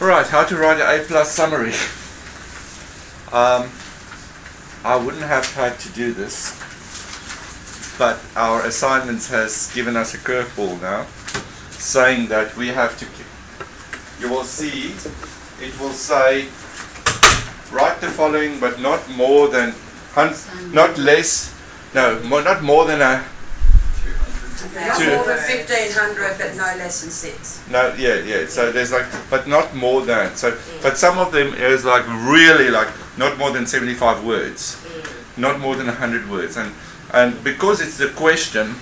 Right, how to write an A+ summary. I wouldn't have had to do this, but our assignments has given us a curveball now, saying that we have to, you will see, it will say, write the following, but not more than, not less, no, not more than a, not more than 1,500, but no less than 6. no, yeah, so there's like, but not more than, so, but some of them is like really like, not more than 75 words, not more than 100 words, and because it's the question,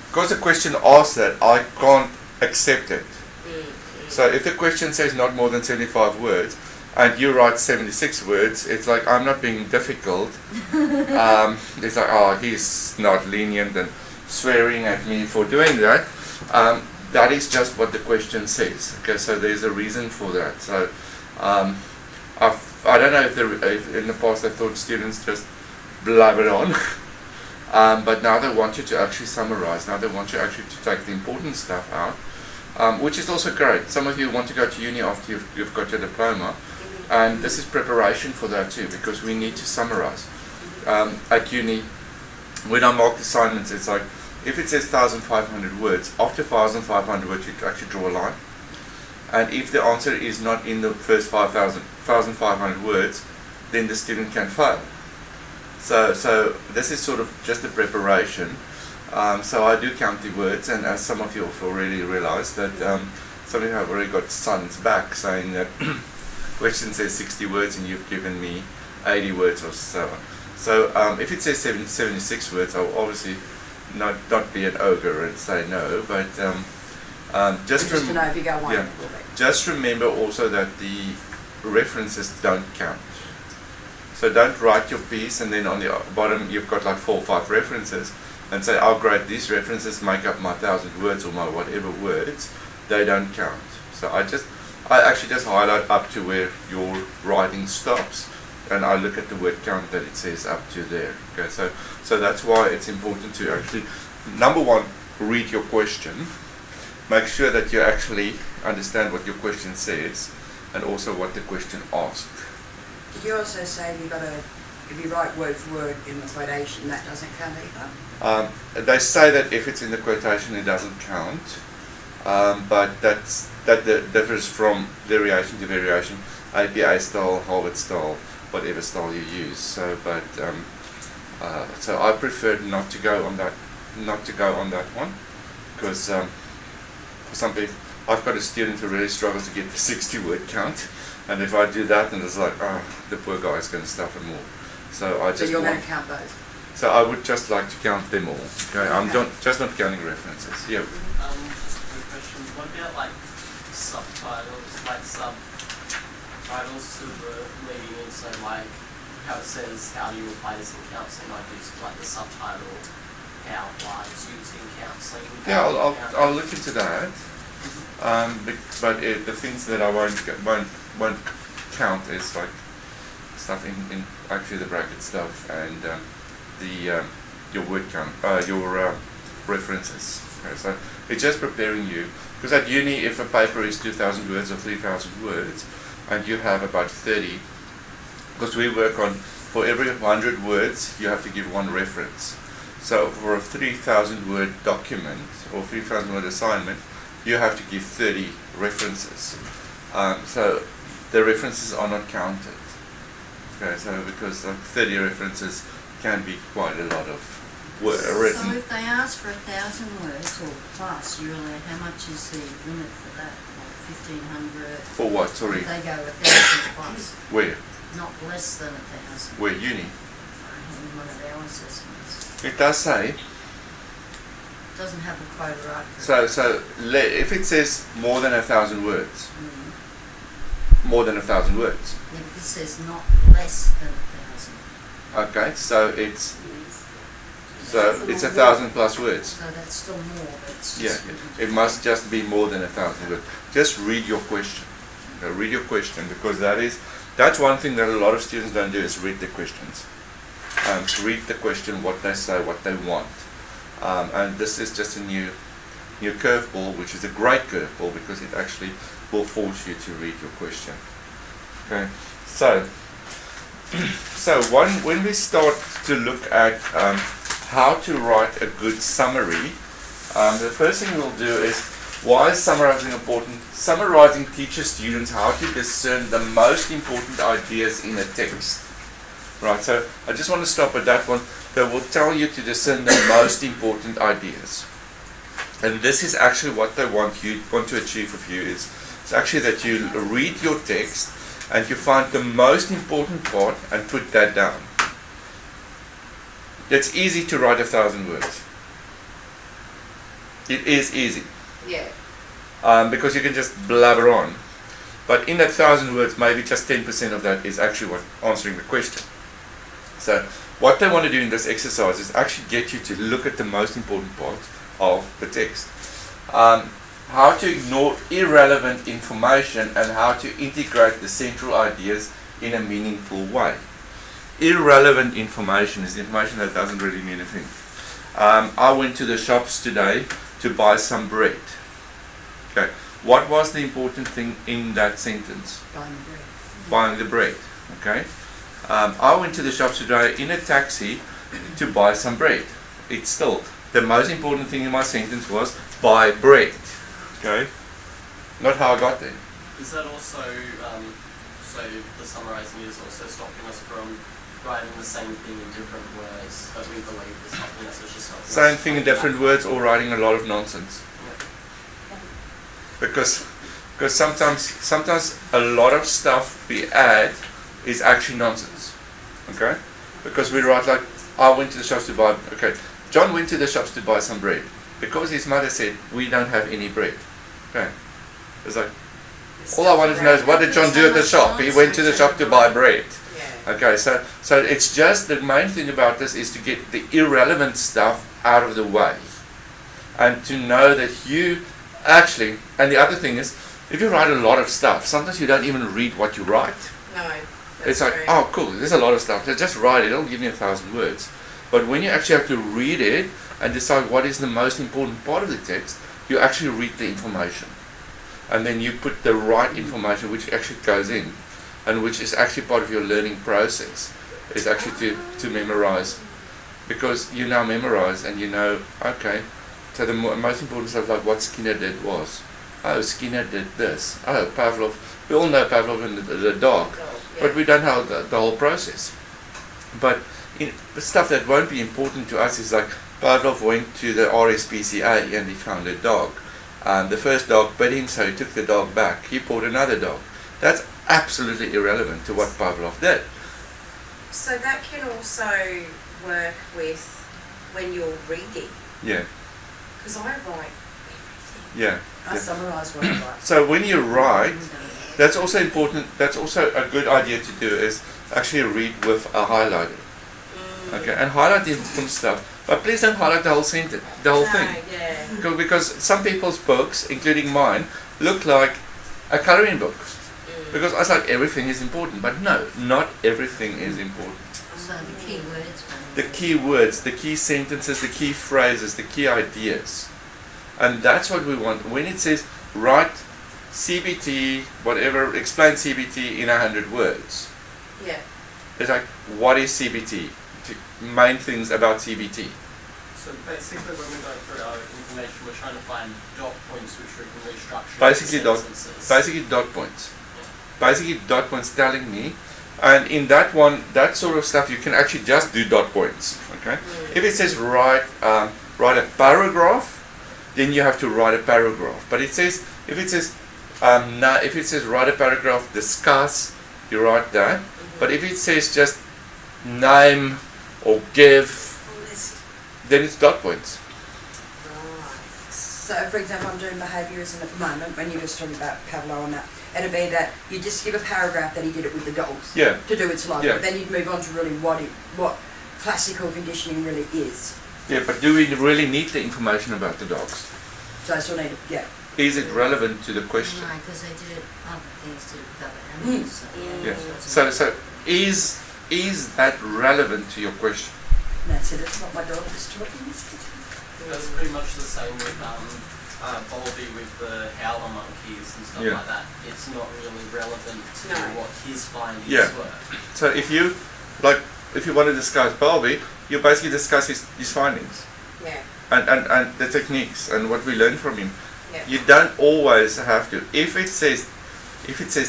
because the question asks that, I can't accept it. So if the question says not more than 75 words, and you write 76 words, it's like, I'm not being difficult. It's like, oh, he's not lenient and swearing at me for doing that. That is just what the question says. Okay, so there's a reason for that. So I don't know if in the past I thought students just blabber on, but now they want you to actually summarize. Now they want you actually to take the important stuff out, which is also great. Some of you want to go to uni after you've got your diploma, and this is preparation for that too, because we need to summarize. At uni, when I mark assignments, it's like, if it says 1,500 words, after 1,500 words you actually draw a line. And if the answer is not in the first 1,500 words, then the student can fail. So this is sort of just a preparation. So I do count the words, and as some of you have already realized that some of you have already got sons back saying that question says 60 words and you've given me 80 words or so. So if it says 76 words, I'll obviously not be an ogre and say no, but just to know if you go one, yeah, just remember also that the references don't count. So don't write your piece and then on the bottom you've got like 4 or 5 references and say, oh great, these references make up my 1,000 words or my whatever words. They don't count. So I actually just highlight up to where your writing stops, and I look at the word count that it says up to there. Okay, so that's why it's important to actually, number one, read your question. Make sure that you actually understand what your question says and also what the question asks. Did you also say if you write word for word in the quotation, that doesn't count either? They say that if it's in the quotation, it doesn't count, but that differs from variation to variation, APA style, Harvard style, whatever style you use. So, so I prefer not to go on that one, because for some people, I've got a student who really struggles to get the 60-word count, and if I do that, then it's like, oh, the poor guy's going to suffer more. So you're going to count those? So I would just like to count them all. Okay, I'm just not counting references. Yeah. Just a quick question. What about like subtitles, like subtitles to the meaning? So like how it says, how do you apply this in counts? They might use like the subtitle, how is used in counts. Like yeah, I'll look into that. But the things that I won't count is like stuff in actually the bracket stuff and your word count, your references. Okay, so it's just preparing you, because at uni, if a paper is 2,000 words or 3,000 words, and you have about 30, because we work on, for every 100 words, you have to give one reference. So for a 3,000 word document or 3,000 word assignment, you have to give 30 references. So the references are not counted. Okay, so because 30 references can be quite a lot of written. So if they ask for 1,000 words or plus, you're allowed, how much is the limit for that? Like 1,500? For what, sorry? If they go 1,000 plus. Where? Not less than 1,000. Where, uni? In one of our assessments. It does say. It doesn't have a quota right for So if it says more than 1,000 words, more than 1,000 words. Yeah, but this says not less than 1,000. Okay, so it's 1,000 plus words. So that's still more, but it's Yeah, just... it must just be more than 1,000 words. Just read your question. Read your question, because that's one thing that a lot of students don't do, is read the questions. Read the question, what they say, what they want. And this is just a new your curveball, which is a great curveball because it actually will force you to read your question. Okay, so when we start to look at how to write a good summary, the first thing we'll do is, why is summarizing important? Summarizing teaches students how to discern the most important ideas in a text. Right, so I just want to stop at that one. That will tell you to discern the most important ideas. And this is actually what they want to achieve with you, is it's actually that you read your text and you find the most important part and put that down. It's easy to write 1,000 words. It is easy. Yeah. Because you can just blabber on. But in that 1,000 words, maybe just 10% of that is actually what answering the question. So what they want to do in this exercise is actually get you to look at the most important parts of the text. How to ignore irrelevant information and how to integrate the central ideas in a meaningful way. Irrelevant information is information that doesn't really mean anything. I went to the shops today to buy some bread. Okay, what was the important thing in that sentence? Buying the bread. Buying the bread. Okay. I went to the shops today in a taxi to buy some bread. It's still the most important thing in my sentence was buy bread. Okay, not how I got there. Is that also, so the summarizing is also stopping us from writing the same thing in different words that we believe is something else, it's just something Same else. thing in different words, or writing a lot of nonsense. Because sometimes a lot of stuff we add is actually nonsense. Okay? Because we write like, I went to the shops to buy, okay, John went to the shops to buy some bread. Because his mother said, we don't have any bread. Okay? It's like, all I wanted to know is, what did John do at the shop? He went to the shop to buy bread. Yeah. Okay, so it's just, the main thing about this is to get the irrelevant stuff out of the way. And to know that you actually, and the other thing is, if you write a lot of stuff, sometimes you don't even read what you write. No. It's like, oh cool, there's a lot of stuff, just write it, it'll give me 1,000 words. But when you actually have to read it and decide what is the most important part of the text, you actually read the information. And then you put the right information which actually goes in, and which is actually part of your learning process, is actually to memorize. Because you now memorize and you know, okay, so the most important stuff, like what Skinner did was, oh, Skinner did this. Oh, Pavlov, we all know Pavlov and the dog, but we don't know the whole process. But the stuff that won't be important to us is like, Pavlov went to the RSPCA and he found a dog. The first dog bit him, so he took the dog back. He bought another dog. That's absolutely irrelevant to what Pavlov did. So that can also work with when you're reading. Yeah. Because I write everything. Yeah. I summarise what I write. So when you write, that's also important. That's also a good idea to do, is actually read with a highlighter. Okay, and highlight the important stuff. But please don't highlight the whole sentence, the whole thing. Yeah. Because some people's books, including mine, look like a coloring book. Because I was like, everything is important. But no, not everything is important. So the key words. The key words, the key sentences, the key phrases, the key ideas. And that's what we want. When it says, write CBT, whatever, explain CBT in 100 words. Yeah. It's like, what is CBT? Main things about CBT. So basically when we're going through our information, we're trying to find dot points which we can restructure Basically dot points. Basically dot points telling me, and in that one, that sort of stuff, you can actually just do dot points. Okay. If it says write a paragraph, then you have to write a paragraph. But it says, if it says write a paragraph, discuss, you write that. But if it says just name or give, then it's dot points. So, for example, I'm doing behaviourism at the moment, when you were just talking about Pavlov and that, it'd be that you just give a paragraph that he did it with the dogs to do its life, but then you'd move on to really what classical conditioning really is. Yeah, but do we really need the information about the dogs? So I still need it, Is it relevant to the question? No, because they did other things to cover animals. So is that relevant to your question? That's it, it's not my dog just talking. That's pretty much the same with Bowlby with the howler monkeys and stuff like that, it's not really relevant to what his findings were. So if you want to discuss Bowlby, you basically discuss his findings. Yeah. And the techniques and what we learned from him. Yeah. You don't always have to. If it says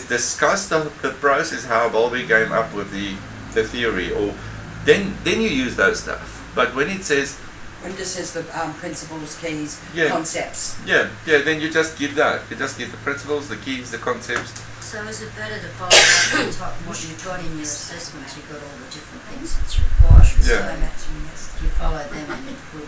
discuss the process how Bowlby came up with the theory, or then you use those stuff. But when it says the principles, keys, concepts. Then you just give that. You just give the principles, the keys, the concepts. So is it better to follow what you got in your assessments? You got all the different things that's required. You follow them and you put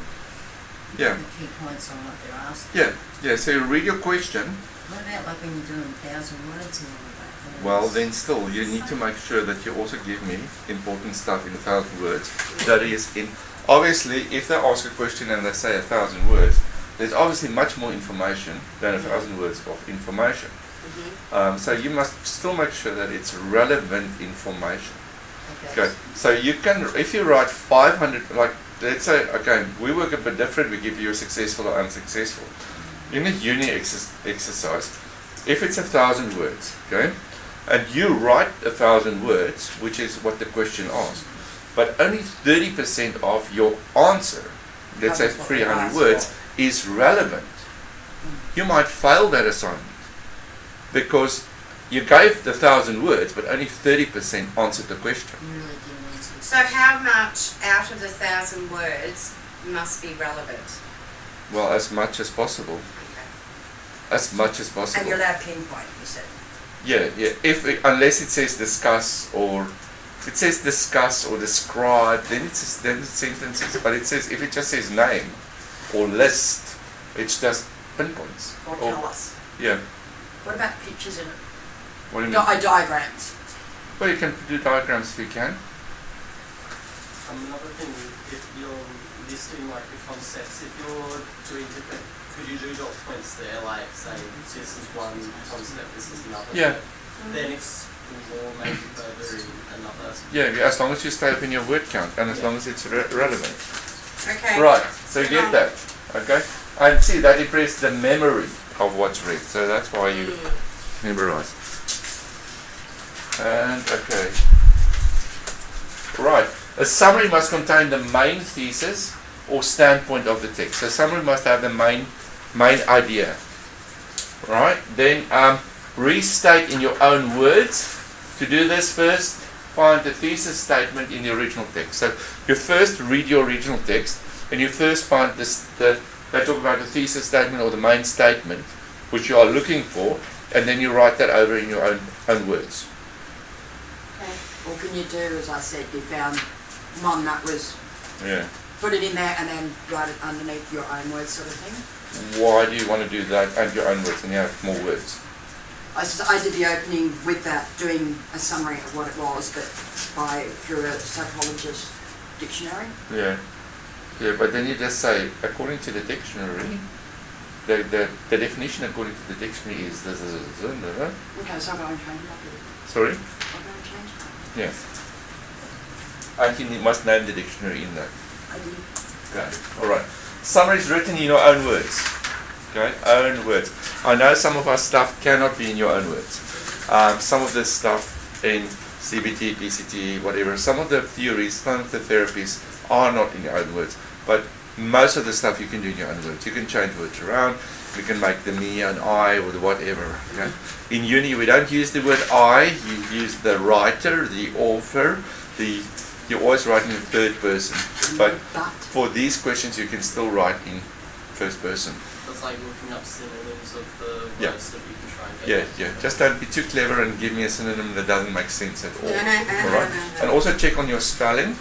the key points on what they're asking. So you read your question. What about like when you're doing 1,000 words and all of that? Well, then still, you need to make sure that you also give me important stuff in 1,000 words. That is in. Obviously, if they ask a question and they say 1,000 words, there's obviously much more information than 1,000 words of information. So you must still make sure that it's relevant information. Okay. So you can, if you write 500, like let's say, okay, we work a bit different. We give you a successful or unsuccessful. In a uni exercise, if it's 1,000 words, okay, and you write 1,000 words, which is what the question asks, but only 30% of your answer, let's say 300 words, is relevant. You might fail that assignment because you gave the 1,000 words, but only 30% answered the question. So how much out of the 1,000 words must be relevant? Well, as much as possible. Okay. As much as possible. And you're allowed pinpoint, you said. Unless it says discuss or describe, then it's sentences. But it says if it just says name or list, it's just pinpoints. Or tell us. Yeah. What about pictures in it? What do you mean? Diagrams. Well, you can do diagrams if you can. Another thing, if you're listing like the concepts, if you're doing different, could you do dot points there, like say this is one concept, this is another? Yeah. Then explore maybe further in another. Yeah, as long as you stay within your word count and as long as it's relevant. Okay. Right, so you get that, okay? And see, that improves the memory of what's read, so that's why you memorize. And, okay. Right, a summary must contain the main thesis or standpoint of the text. So summary must have the main idea. Right, then restate in your own words. To do this, first find the thesis statement in the original text. So you first read your original text and you first find they talk about the thesis statement or the main statement which you are looking for, and then you write that over in your own words. Okay. What can you do, as I said, you found one that was put it in there and then write it underneath your own words sort of thing? Why do you want to do that and your own words and you have more words? I did the opening with that, doing a summary of what it was, but through a psychologist's dictionary. Yeah, but then you just say, according to the dictionary, the definition according to the dictionary is this. Okay, so I'm going to change it. Sorry? I'm going to change it. Yes. I think you must name the dictionary in that. I did. Okay, alright. Summary is written in your own words. Okay, own words. I know some of our stuff cannot be in your own words. Some of this stuff in CBT, PCT, whatever, some of the theories, some of the therapies are not in your own words. But most of the stuff you can do in your own words. You can change words around. You can make the me and I or the whatever. Okay? In uni, we don't use the word I. You use the writer, the author. You're always writing in third person. But for these questions, you can still write in first person. That's like looking up synonyms of the words that you can try and get. Yeah. Just don't be too clever and give me a synonym that doesn't make sense at all. Alright? And also check on your spelling.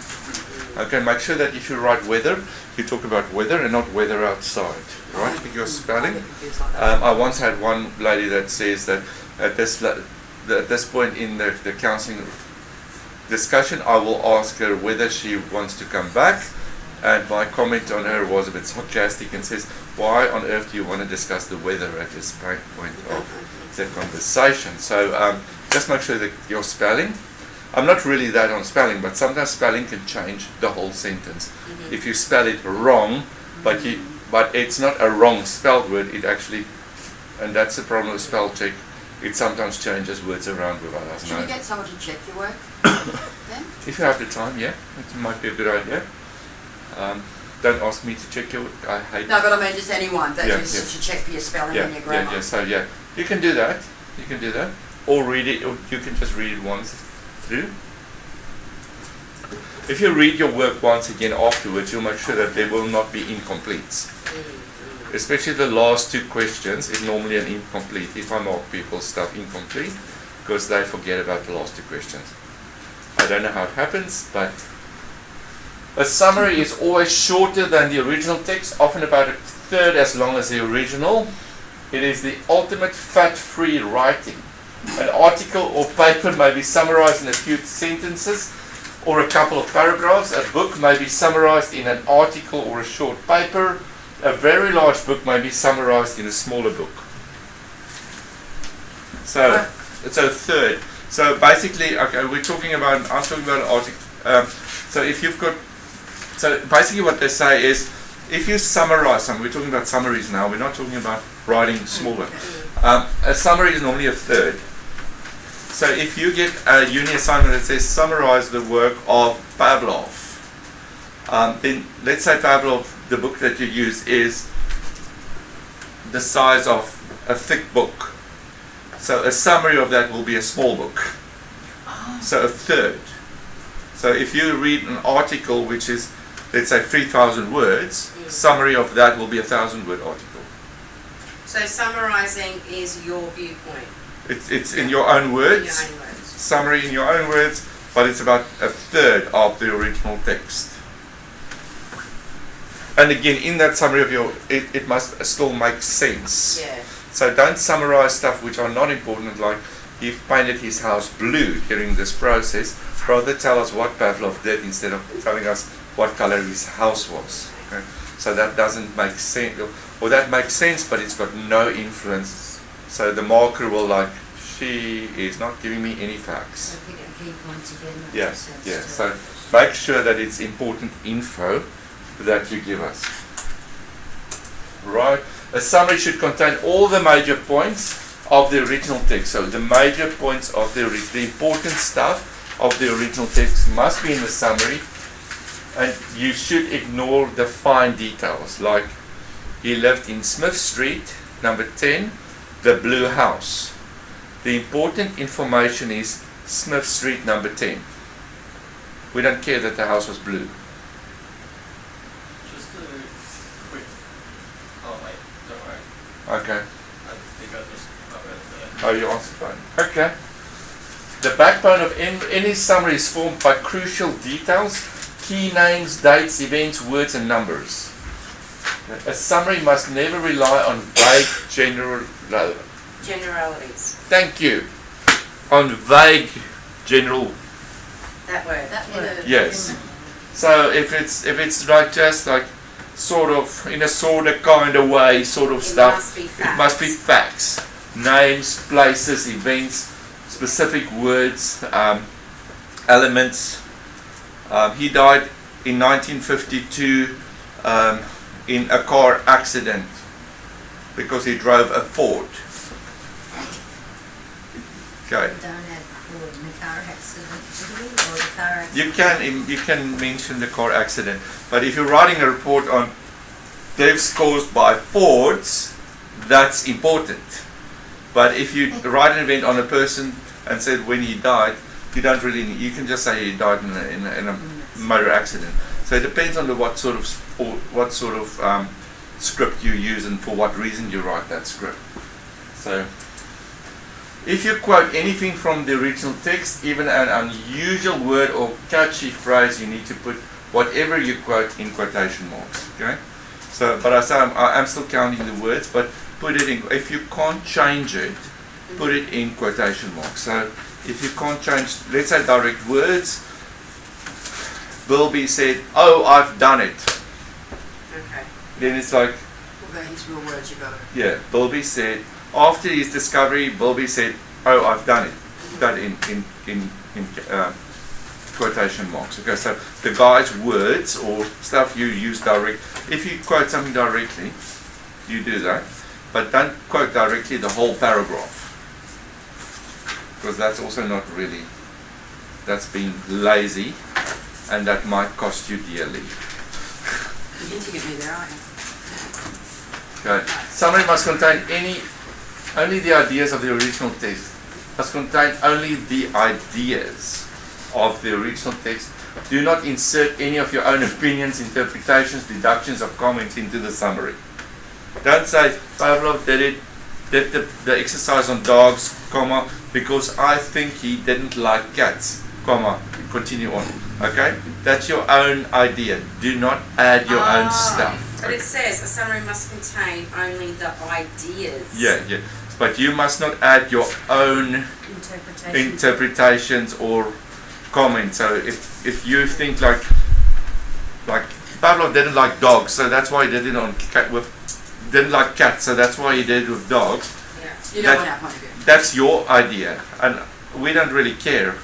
Okay, make sure that if you write weather, you talk about weather and not weather outside. Right? Check your spelling. I once had one lady that says that at this point in the counselling discussion, I will ask her whether she wants to come back. And my comment on her was a bit sarcastic and says, why on earth do you want to discuss the weather at this point of the conversation? So just make sure that your spelling, I'm not really that on spelling, but sometimes spelling can change the whole sentence. If you spell it wrong, but but it's not a wrong spelled word. It actually, and that's the problem with spell check. It sometimes changes words around without us Should you knowing. get someone to check your work? Then? If you have the time, yeah, it might be a good idea. Don't ask me to check your work. I hate. No, but I mean just anyone that Yeah, just to check for your spelling and your grammar. So you can do that. You can do that, or read it, or you can just read it once through. If you read your work once again afterwards, you'll make sure that there will not be incompletes. Especially the last two questions is normally an incomplete. If I mark people's stuff incomplete, because they forget about the last two questions. I don't know how it happens, but a summary is always shorter than the original text, often about a third as long as the original. It is the ultimate fat-free writing. An article or paper may be summarized in a few sentences or a couple of paragraphs. A book may be summarized in an article or a short paper. A very large book may be summarized in a smaller book. So it's a third. So basically, okay, I'm talking about an article. So if you've got, so basically what they say is, if you summarize something, we're talking about summaries now, we're not talking about writing smaller. A summary is normally a third. So if you get a uni assignment that says summarize the work of Pavlov, then let's say Pavlov, the book that you use is the size of a thick book. So a summary of that will be a small book. So a third. So if you read an article which is, let's say, 3,000 words, summary of that will be a 1,000-word article. So summarizing is your viewpoint. It's in your own words. In your own words. Summary in your own words, but it's about a third of the original text. And again, in that summary of your, it must still make sense. Yeah. So don't summarize stuff which are not important, like he painted his house blue during this process. Rather tell us what Pavlov did instead of telling us what color his house was. Okay? So that doesn't make sense, or that makes sense, but it's got no influence. So the marker will like, she is not giving me any facts. Yeah. So make sure that it's important info that you give us. Right. A summary should contain all the major points of the original text. So the major points of the important stuff of the original text must be in the summary, and you should ignore the fine details, like he lived in Smith Street, number 10, the blue house. The important information is Smith Street, number 10. We don't care that the house was blue. Just a quick. Oh wait, don't worry. Okay. I think I just covered it there. Oh, you answered fine. Okay. The backbone of any summary is formed by crucial details, key names, dates, events, words, and numbers. A summary must never rely on vague Generalities. Thank you. On vague general. That word. Yes. So if it's like just like sort of in a sort of kind of way sort of stuff, it must be facts. Names, places, events, specific words, elements. He died in 1952 in a car accident because he drove a Ford. Okay. Don't have Ford in the car accident, do we? Or the car accident? You can mention the car accident, but if you're writing a report on deaths caused by Fords, that's important. But if you write an event on a person and said when he died, you don't really need, you can just say he died in a motor accident. So it depends on what sort of script you use and for what reason you write that script. So if you quote anything from the original text, even an unusual word or catchy phrase, you need to put whatever you quote in quotation marks. Okay. So, but I say I'm still counting the words, but put it in. If you can't change it, put it in quotation marks. So if you can't change, let's say direct words, Bilby said, "Oh, I've done it." Okay. Then it's like, Well, his real words you got it. yeah, Bilby said, after his discovery, Bilby said, "Oh, I've done it." That in quotation marks. Okay, so the guy's words or stuff you use direct. If you quote something directly, you do that, but don't quote directly the whole paragraph, because that's also not really, that's being lazy, and that might cost you dearly. You're hinting at me there, aren't you? Okay. Summary must contain only the ideas of the original text. Must contain only the ideas of the original text. Do not insert any of your own opinions, interpretations, deductions, or comments into the summary. Don't say Pavlov did the exercise on dogs, comma, because I think he didn't like cats, comma, continue on. Okay? That's your own idea. Do not add your own stuff. But it says a summary must contain only the ideas. Yeah. But you must not add your own interpretations or comments. So if you think like Pavlov didn't like dogs, so that's why he did it on didn't like cats, so that's why he did it with dogs. Yeah. You don't want our point of view. That's your idea, and we don't really care.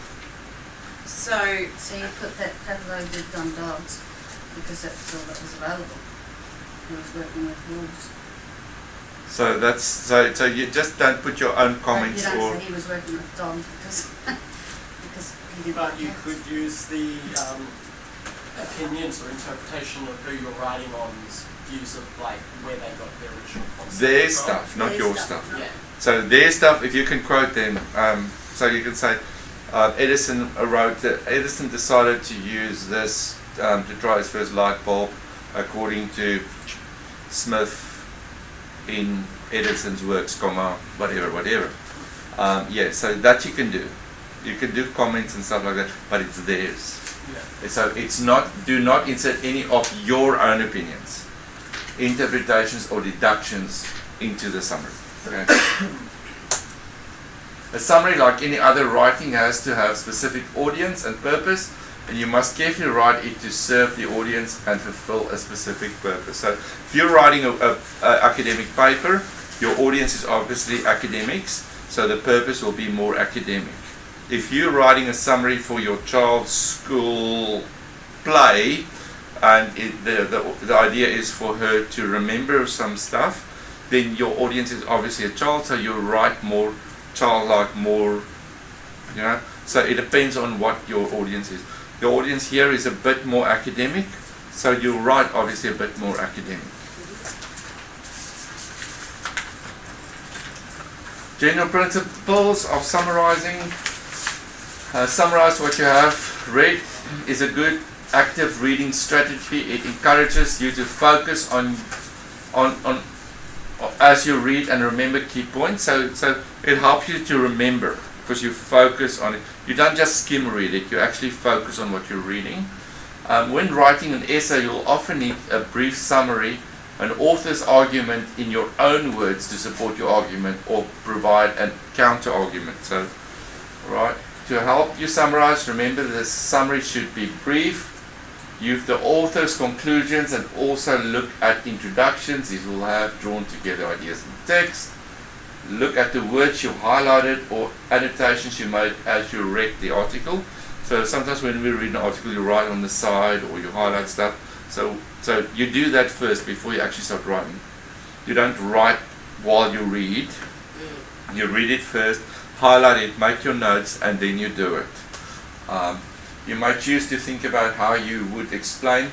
So you put that Pavlov did on dogs because that's all that was available. He was working with wolves. So that's so you just don't put your own comments you don't or. say he was working with dogs because he didn't. But like you cats. could use the opinions or interpretation of who you're writing on's views of like where they got their original concept Their from. stuff, not Their your stuff. stuff. Yeah. So their stuff, if you can quote them, so you can say Edison decided to use this to try his first light bulb, according to Smith in Edison's works, comma, whatever. Yeah, so that you can do. You can do comments and stuff like that, but it's theirs. Yeah. So it's not. Do not insert any of your own opinions, interpretations, or deductions into the summary. Okay. A summary, like any other writing, has to have specific audience and purpose, and you must carefully write it to serve the audience and fulfill a specific purpose. So if you're writing a academic paper, your audience is obviously academics, so the purpose will be more academic. If you're writing a summary for your child's school play, and the idea is for her to remember some stuff, then your audience is obviously a child, so you'll write more childlike, more, so it depends on what your audience is. Your audience here is a bit more academic, so you'll write obviously a bit more academic. General principles of summarizing. Summarize what you have read is a good active reading strategy. It encourages you to focus on as you read and remember key points. So it helps you to remember because you focus on it. You don't just skim read it, you actually focus on what you're reading. When writing an essay, you'll often need a brief summary, an author's argument in your own words to support your argument or provide a counter argument. So, right, to help you summarize, remember the summary should be brief. Use the author's conclusions and also look at introductions. These will have drawn together ideas in text. Look at the words you highlighted or annotations you made as you read the article. So sometimes when we read an article, you write on the side or you highlight stuff. So you do that first before you actually start writing. You don't write while you read. You read it first, highlight it, make your notes, and then you do it. You might choose to think about how you would explain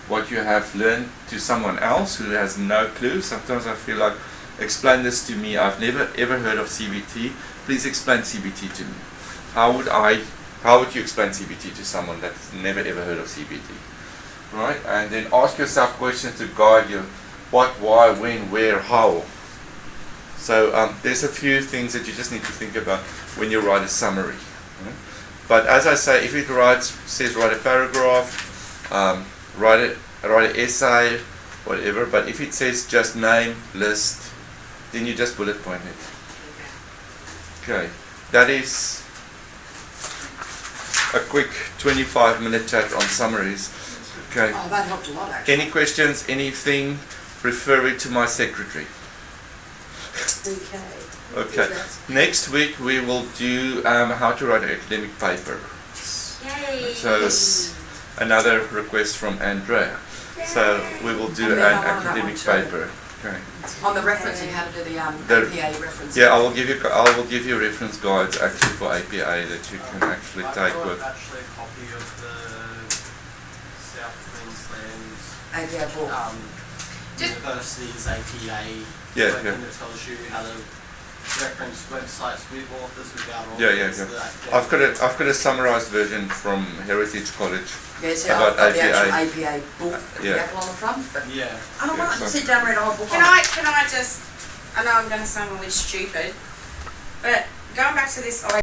what you have learned to someone else who has no clue. Sometimes I feel like, explain this to me. I've never ever heard of CBT. Please explain CBT to me. How would you explain CBT to someone that's never ever heard of CBT? Right? And then ask yourself questions to guide you. What, why, when, where, how. So there's a few things that you just need to think about when you write a summary. But as I say, if it says write a paragraph, write an essay, whatever. But if it says just name, list, then you just bullet point it. Okay, that is a quick 25-minute chat on summaries. Okay. Oh, that helped a lot actually. Any questions? Anything? Refer it to my secretary. Okay. Okay. Next week we will do how to write an academic paper. Yay! So another request from Andrea. So we will do And an then I want that academic one too. paper. Okay. On the referencing, how to do the The- APA reference. Yeah, I will give you reference guides actually for APA that you can actually I've take got with. actually a copy of the South Queensland APA book. Just- University's APA Yeah, document that tells you how to reference websites with authors without authors. Yeah. I've got a summarized version from Heritage College. Yeah, see, about I've got the APA. actual APA book, yeah. the apple on the front, but Yeah. I don't want Yeah, to sit down and read a whole book Can on it. I just, I know I'm going to sound really stupid, but going back to this